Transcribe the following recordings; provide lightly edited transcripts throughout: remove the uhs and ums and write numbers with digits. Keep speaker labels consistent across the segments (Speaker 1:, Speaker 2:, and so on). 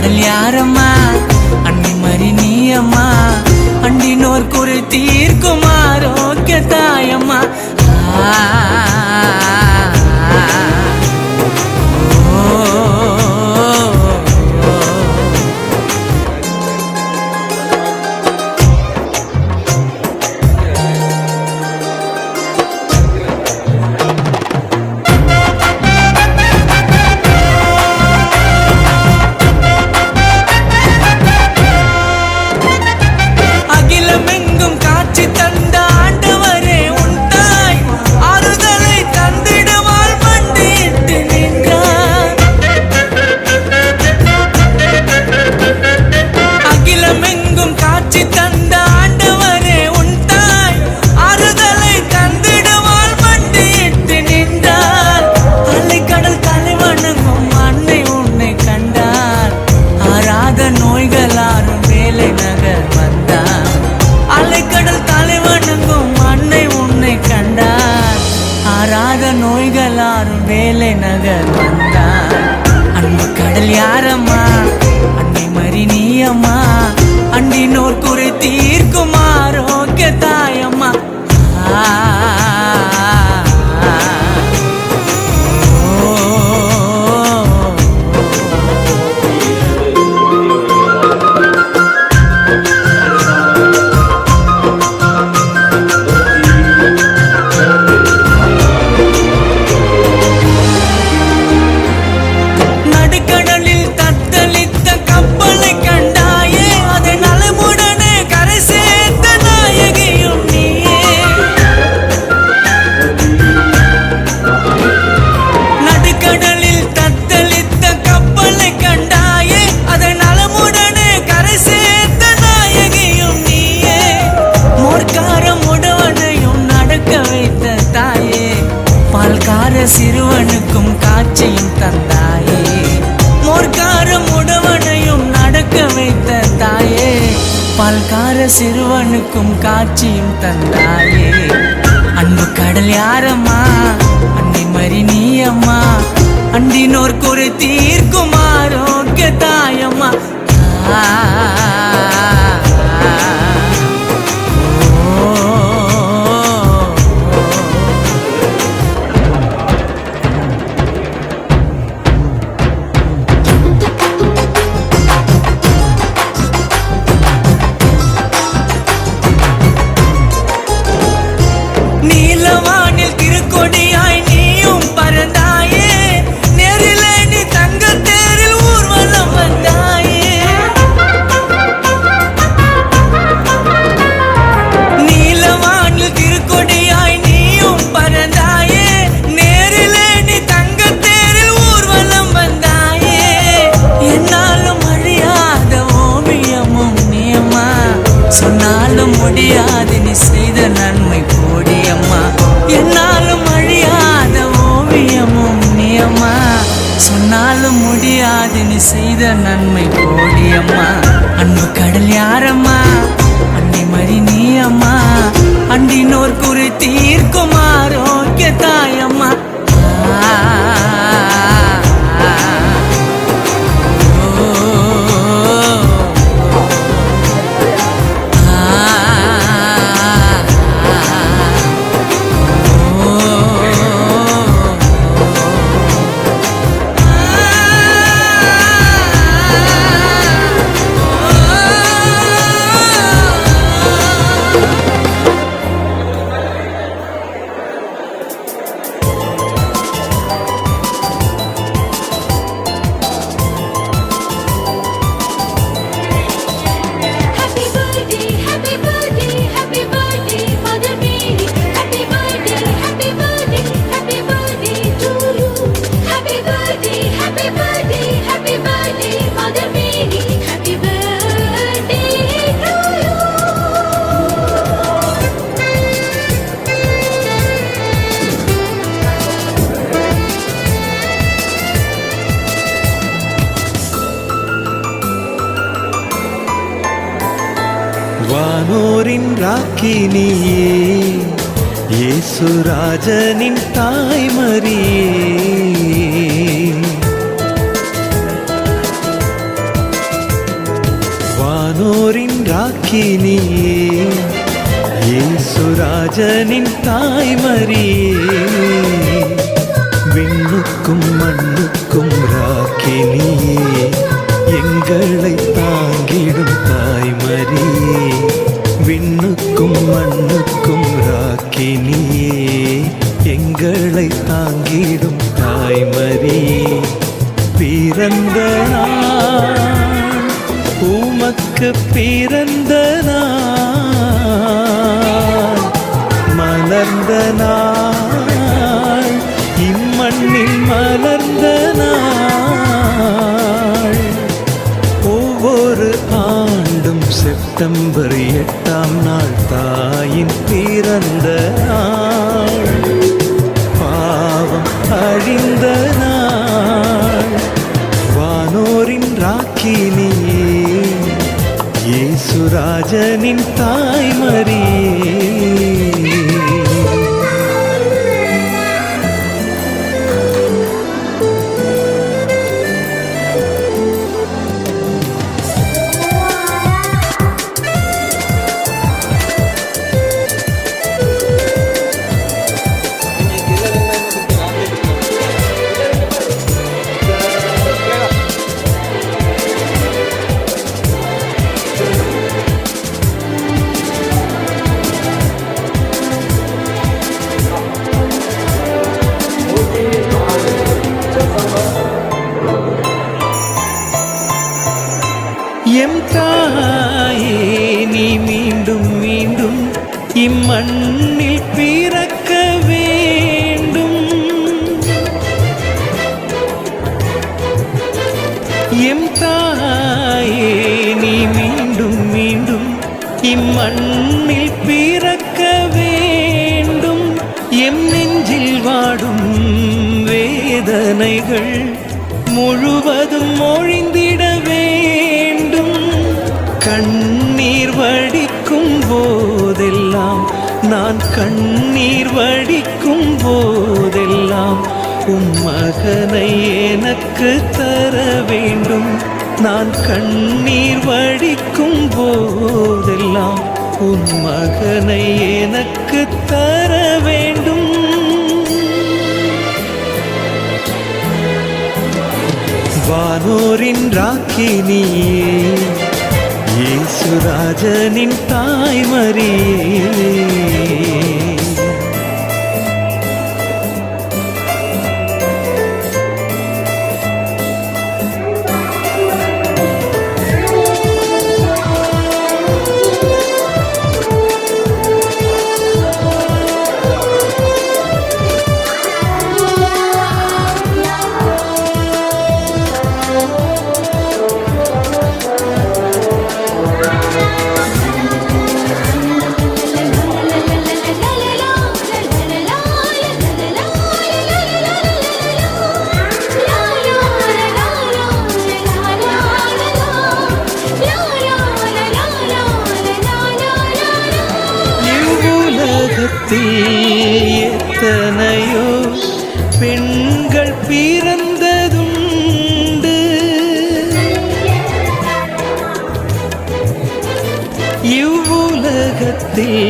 Speaker 1: கடல் யாரம்மா அண்ணி மறி நீயம்மா அண்டினோர் குறை தீர்க்கும் ஆரோக்கிய தாயம்மா. நோய்களாரும் வேலை நகர் வந்தார். அன்பு கடல் யாரம்மா அன்னை மறி நீயம்மா அண்டினோர் குறை தீர்க்கும் ஆரோக்கிய தாயம்மா. சிறுவனுக்கும் காட்சியும் தந்தாயே மோர்க்காரம் உடவனையும் நடக்க வைத்த தாயே பால்கார சிறுவனுக்கும் காட்சியும் தந்தாயே. அன்பு கடல் யாரம்மா அன்னை மறி நீயம்மா அண்டினோர் குறை தீர்க்கும் ஆரோக்கிய தாயம்மா. நீலவானில் திருக்கொடியாய் நீயும் பறந்தாயே நேரிலே நீ தங்க தேரில் ஊர்வலம் வந்தாயே. நீலவானில் திருக்கொடியாய் நீயும் பறந்தாயே நேரிலே நீ தங்க தேரில் ஊர்வலம் வந்தாயே. என்னாலும் அழியாத ஓவியமும் நீயம்மா சொன்னாலும் முடியாது நீ செய்த நன்மை கோடியம்மா. என்னாலும் அழியாத ஓவியமும் நீயம்மா சொன்னாலும் முடியாது நீ செய்த நன்மை கோடியம்மா. அன்பு கடல் யாரம்மா அன்னை மறி நீயம்மா அண்டினோர் குறை தீர்க்கும் ஆரோக்கிய தாயம்மா.
Speaker 2: வானோரின் ராக்கினியே இயேசுராஜனின் தாய்மரியே வானோரின் ராக்கினியே இயேசுராஜனின் தாய்மரியே விண்ணுக்கும் மண்ணுக்கும் ராக்கினியே எங்களை தாங்கிடும் தாய்மரியே விண்ணுக்கும் மண்ணுக்கும் ராக்கினியே எங்களை தாங்கிடும் தாய்மரியே பிறந்த நாள் உமக்கு பிறந்த நாள் மலர்ந்த நாள் இம்மண்ணில் மலர்ந்த நாள் ஒவ்வொரு ஆண்டும் செப்டம்பர் 8ஆம் நாள் தாயின் பிறந்த நாள் பாவம் அழிந்த நாள் வானோரின் ராக்கினியே இயேசுராஜனின் தாய்மரியே எம் தாயே நீ மீண்டும் மீண்டும் இம்மண்ணில் பிறக்க வேண்டும் எம் தாயே நீ மீண்டும் மீண்டும் இம்மண்ணில் பிறக்க வேண்டும் எம் நெஞ்சில் வாடும் வேதனைகள் முழுவதும் ஒழிந்திட வேண்டும் கண்ணீர் வடிக்கும் போதெல்லாம் நான் கண்ணீர் வடிக்கும் போதெல்லாம் மகனை எனக்கு தர வேண்டும் நான் கண்ணீர் வடிக்கும் போதெல்லாம் மகனை எனக்கு தர வேண்டும் வானோரின் ராக்கினியே இயேசுராஜனின் தாய்மரியே எத்தனையோ பெண்கள் பிறந்ததுண்டு இவ்வுலகத்தில்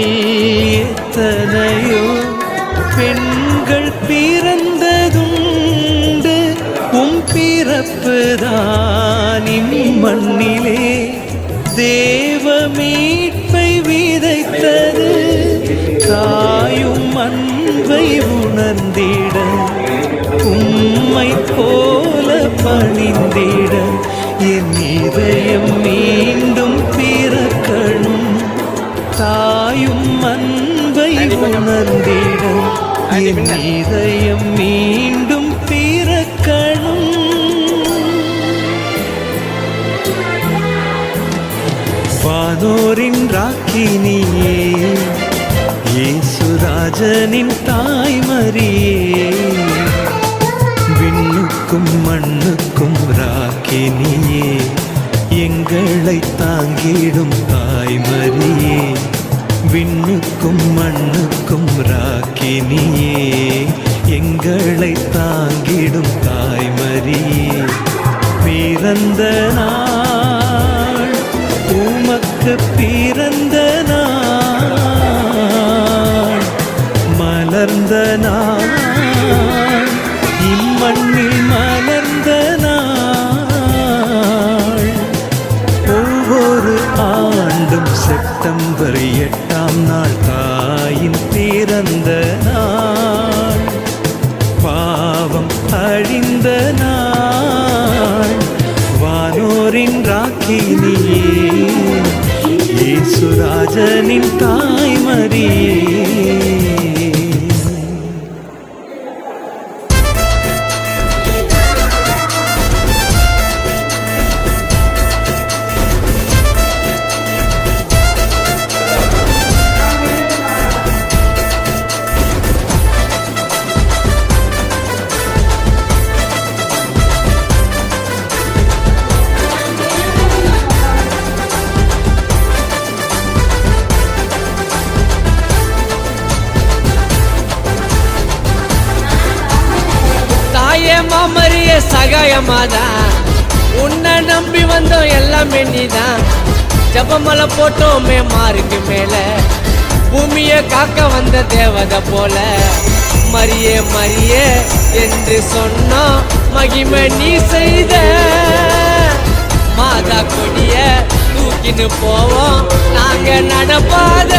Speaker 2: எத்தனையோ பெண்கள் பிறந்ததுண்டு பிறப்புதான் இம்மண்ணிலே தேவ மீட்பை விதைத்தது தாயும் அன்பை உணர்ந்திட உம்மை போல பணிந்திட என் இதயம் மீண்டும் பிறக்கணும் தாயும் அன்பை உணர்ந்திட என் இதயம் மீண்டும் பிறக்கணும் வானோரின் ராக்கினியே இயேசுராஜனின் தாய்மரியே விண்ணுக்கும் மண்ணுக்கும் ராக்கினியே எங்களை தாங்கிடும் தாய்மரியே விண்ணுக்கும் மண்ணுக்கும் ராக்கினியே எங்களை தாங்கிடும் தாய்மரியே பிறந்த நாள் எனக்கு பிறந்த நாள், மலர்ந்த நாள், இம்மண்ணில் மலர்ந்த நாள். ஒவ்வொரு ஆண்டும் செப்டம்பர் 8ஆம் நாள் தாயின் பிறந்த நாள், பாவம் அழிந்த நாள், வானோரின் ராக்கினியே, இயேசுராஜனின் தாய்மரியே.
Speaker 1: மாமரிய சகாயமாதா, உன்னை நம்பி வந்தோம் எல்லாமே நீதான். ஜபமலை போட்டோமே மாருக்கு மேல, பூமியை காக்க வந்த தேவதை போல. மரியே மரியே என்று சொன்னோம், மகிமை நீ செய்த. மாதா கொடிய தூக்கின்னு போவோம் நாங்க நடப்பாத.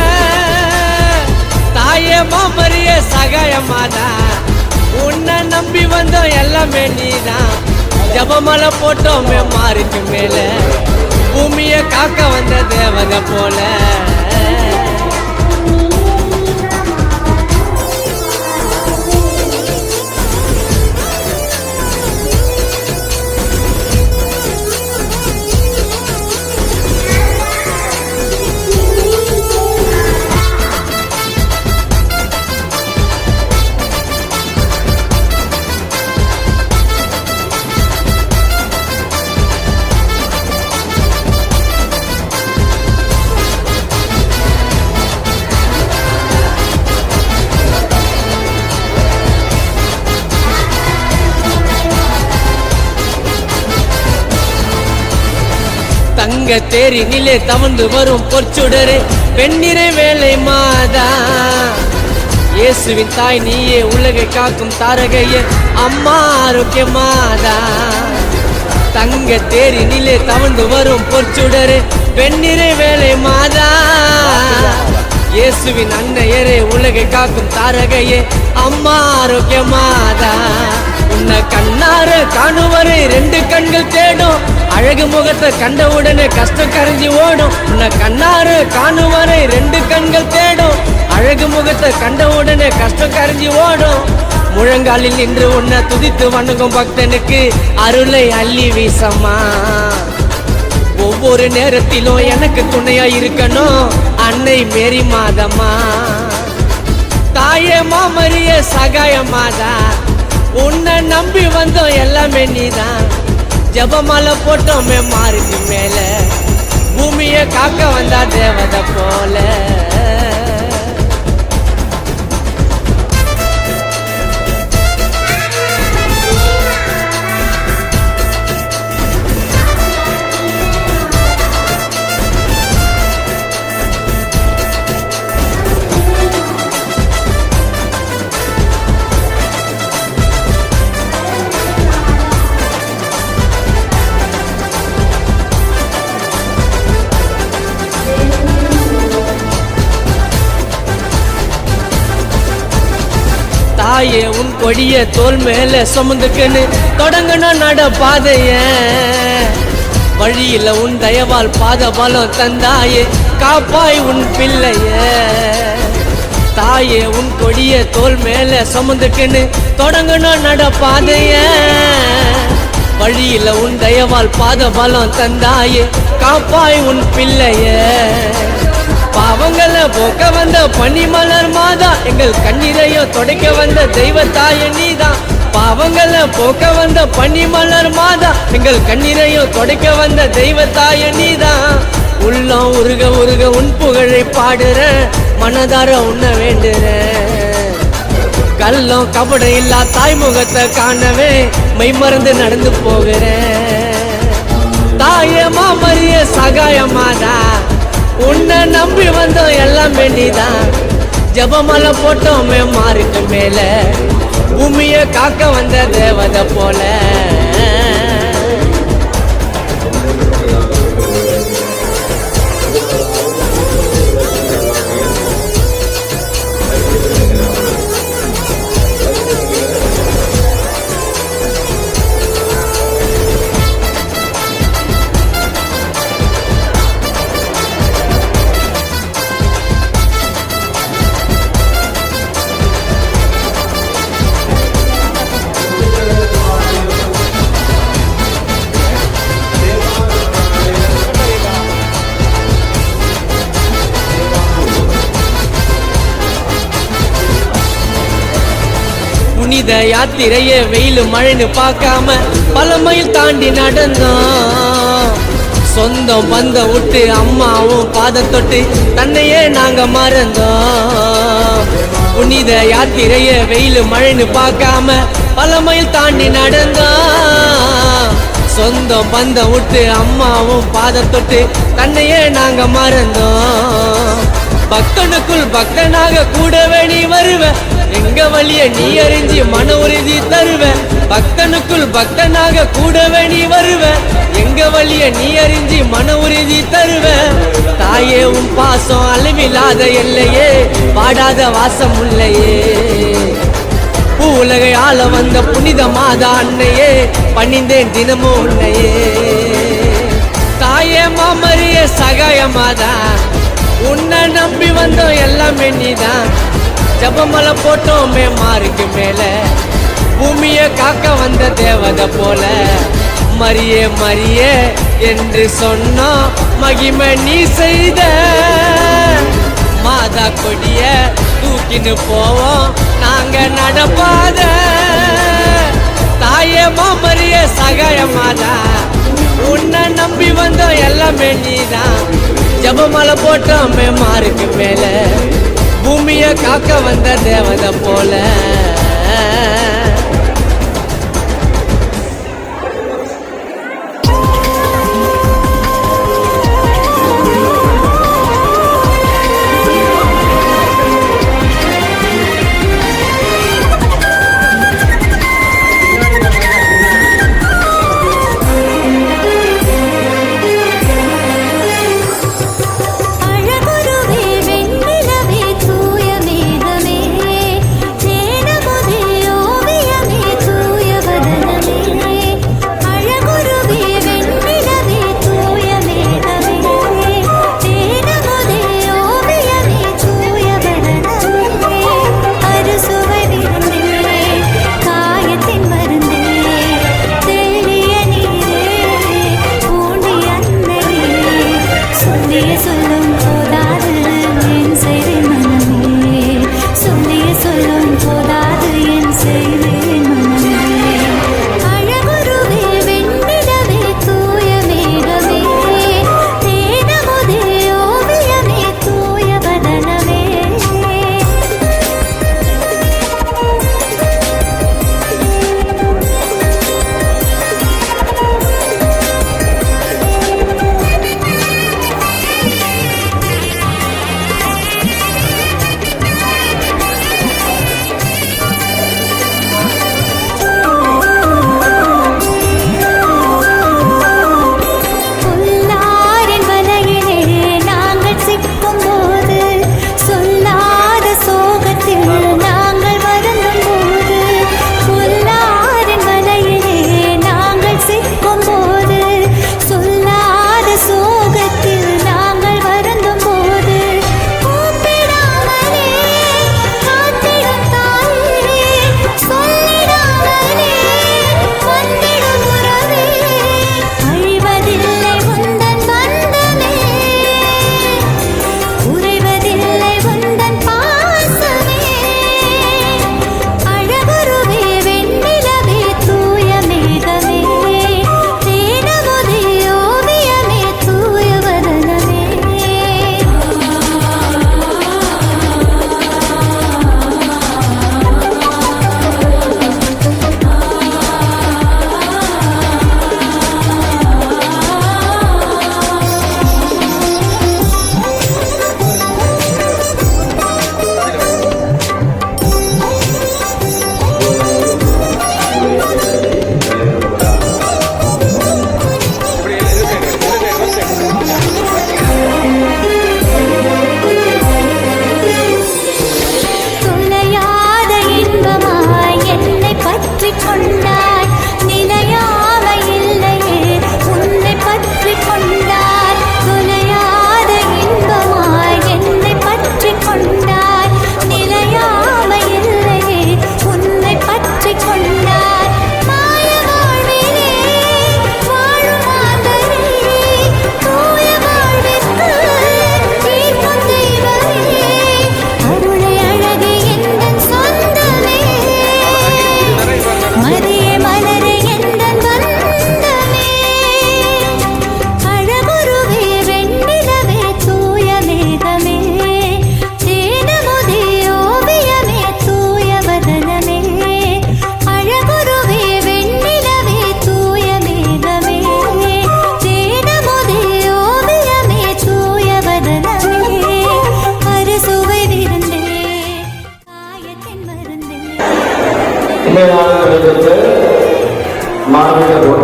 Speaker 1: தாயே மாமரிய சகாயமாதா, உன்னை நம்பி வந்தோம் எல்லாமே நீதான். ஜபமலை போட்டோமே மாருக்கு மேல, பூமியை காக்க வந்த தேவதை போல. தங்க தேரினிலே தவழ்ந்து வரும் பொற்சுடரே, வெண்ணிறை வேலை மாதா. இயேசுவின் தாய் நீயே, உலகை காக்கும் தாரகையே, அம்மா ஆரோக்கிய மாதா. தங்க தேரினிலே தவழ்ந்து வரும் பொற்சுடரே, வெண்ணிறை வேலை மாதா. இயேசுவின் அன்னையரே, உலகை காக்கும் தாரகையே, அம்மா ஆரோக்கிய மாதா. உன்னை கண்ணார காணுவரை 2 கண்கள் தேடும், அழகு முகத்தை கண்ட உடனே கஷ்டம் கரைஞ்சி ஓடும். உன்னை கண்ணார காணுவரை 2 கண்கள் தேடும், அழகு முகத்தை கண்ட உடனே கஷ்டம் கரைஞ்சி ஓடும். முழங்காலில் நின்று உன்னை துதித்து வணங்கும் பக்தனுக்கு அருளை அள்ளி வீசம்மா. ஒவ்வொரு நேரத்திலும் எனக்கு துணையா இருக்கணும் அன்னை மேரி மாதம்மா. தாயே மாமரிய சகாயமாதா, உன்னை நம்பி வந்தோம் எல்லாமே நீதான். ஜபமலை போட்டோமே மாருக்கு மேல, பூமியை காக்க வந்தா தேவதை போல. தாயே உன் கொடிய தோல் மேல சுமந்துக்குன்னு தொடங்கணும் நடப்பாதைய. வழியில உன் தயவால் பாத பலம் தந்தாயே, காப்பாய் உன் பிள்ளைய. தாயே உன் கொடிய தோல் மேல சுமந்துக்குன்னு தொடங்கணும் நடப்பாதைய. வழியில உன் தயவால் பாத பலம் தந்தாயே, காப்பாய் உன் பிள்ளைய. பாவங்களை போக்க வந்த பனிமலர் மாதா, எங்கள் கண்ணீரையோ துடைக்க வந்த தெய்வ தாய நீதான். பாவங்களை போக்க வந்த பனிமலர் மாதா, எங்கள் கண்ணீரையோ துடைக்க வந்த தெய்வ தாய நீதான். உள்ளம் உருக உருக உன் புகழை பாடுற, மனதார உன்ன வேண்டுற. கள்ளம் கபடம் இல்லா தாய்முகத்தை காணவே மெய் மறந்து நடந்து போகிறேன். தாயே மாமரிய சகாயமாதா, உன்னை நம்பி வந்தோம் எல்லாம் வேண்டிதான் ஜபமலை போட்டோமே மாறிட்டு மேல பூமியை காக்க வந்த தேவதை போல புனித யாத்திரைய வெயில் மழைன்னு பார்க்காம பல மைல் தாண்டி நடந்தோம் சொந்தம் பந்த விட்டு அம்மாவும் பாதம் தொட்டு தன்னையே நாங்க மறந்தோம் புனித யாத்திரைய வெயில் மழைன்னு பார்க்காம பல மைல் தாண்டி நடந்தோம் சொந்தம் பந்தம் விட்டு அம்மாவும் பாதம் தொட்டு தன்னையே நாங்க மறந்தோம் பக்தனுக்குள் பக்தனாக கூடவே நீ வருவ எங்க வழிய நீ அறிஞ்சி மன உறுதி தருவ பக்தனுக்குள் பக்தனாக கூடவே நீ வருவ எங்க வழிய நீ அறிஞ்சி மன உறுதி தருவ தாயே உன் பாசம் அளவில்லாத எல்லையே பாடாத வாசம் உள்ளையே உலகை ஆள வந்த புனித மாதா அன்னையே பணிந்தேன் தினமும் உன்னையே தாயே மாமரிய சகாய மாதா உன்னை நம்பி வந்தோம் எல்லாமே நீதான் ஜபமலை போட்டோமே மாருக்கு மேல பூமியை காக்க வந்த தேவதை போல மரியே மரியே என்று சொன்னோம் மகிமை நீ செய்த மாதா கொடிய தூக்கின்னு போவோம் நாங்க நடப்பாத தாயே மாமரிய சகாய மாதா உன்னை நம்பி வந்தோம் எல்லாமே நீதான் ஜபமலை போட்டோமே மாருக்கு மேல பூமியை காக்க வந்த தேவதை போல
Speaker 3: அழகுருவே வெண்ணிலவே தூய மேகமே தேனமோ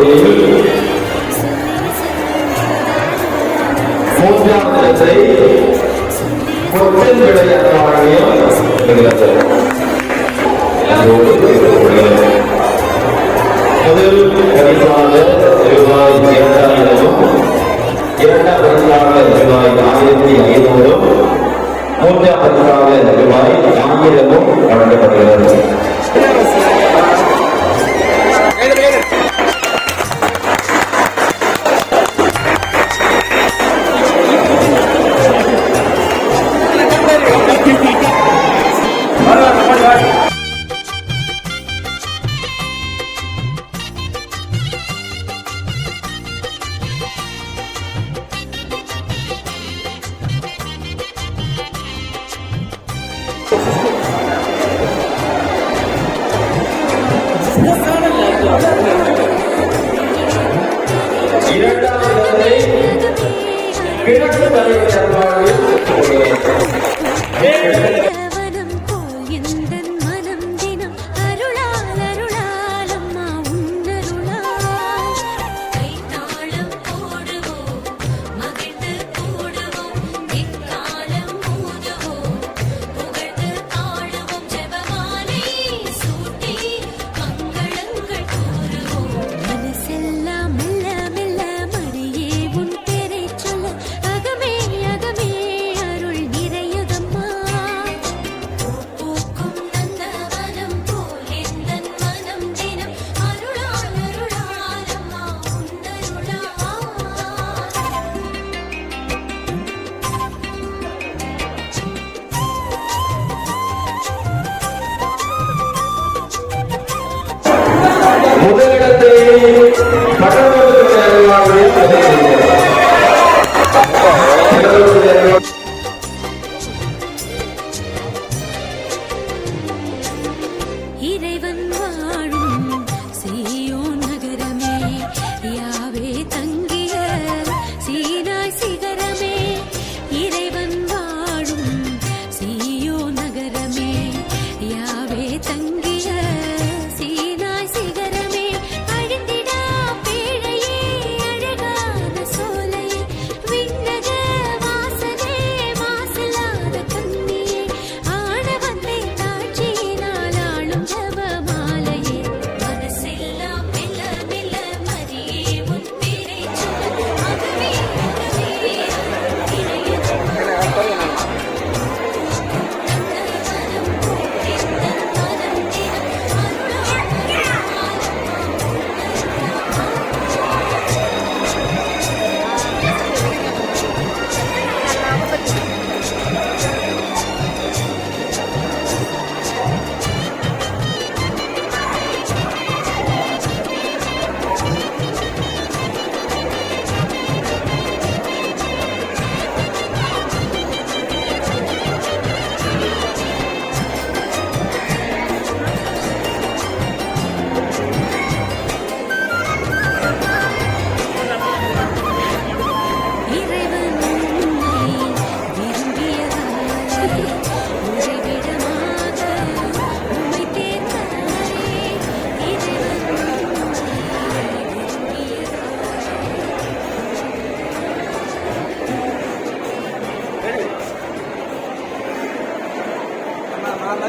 Speaker 3: போட்டியில் மூன்றாம் இடத்தை கொத்தன் விளையாட்டாளரையும் முதல் பரிசாக ரூபாய் 2000 இரண்டாம் பரிசாக ரூபாய் 1500 மூன்றாம் பரிசாக ரூபாய் 1000 வழங்கப்படுகிறது. இரண்டாம் இடத்தை கிழக்கு தலைவர் முதலிடத்தை பட்டமளிப்பு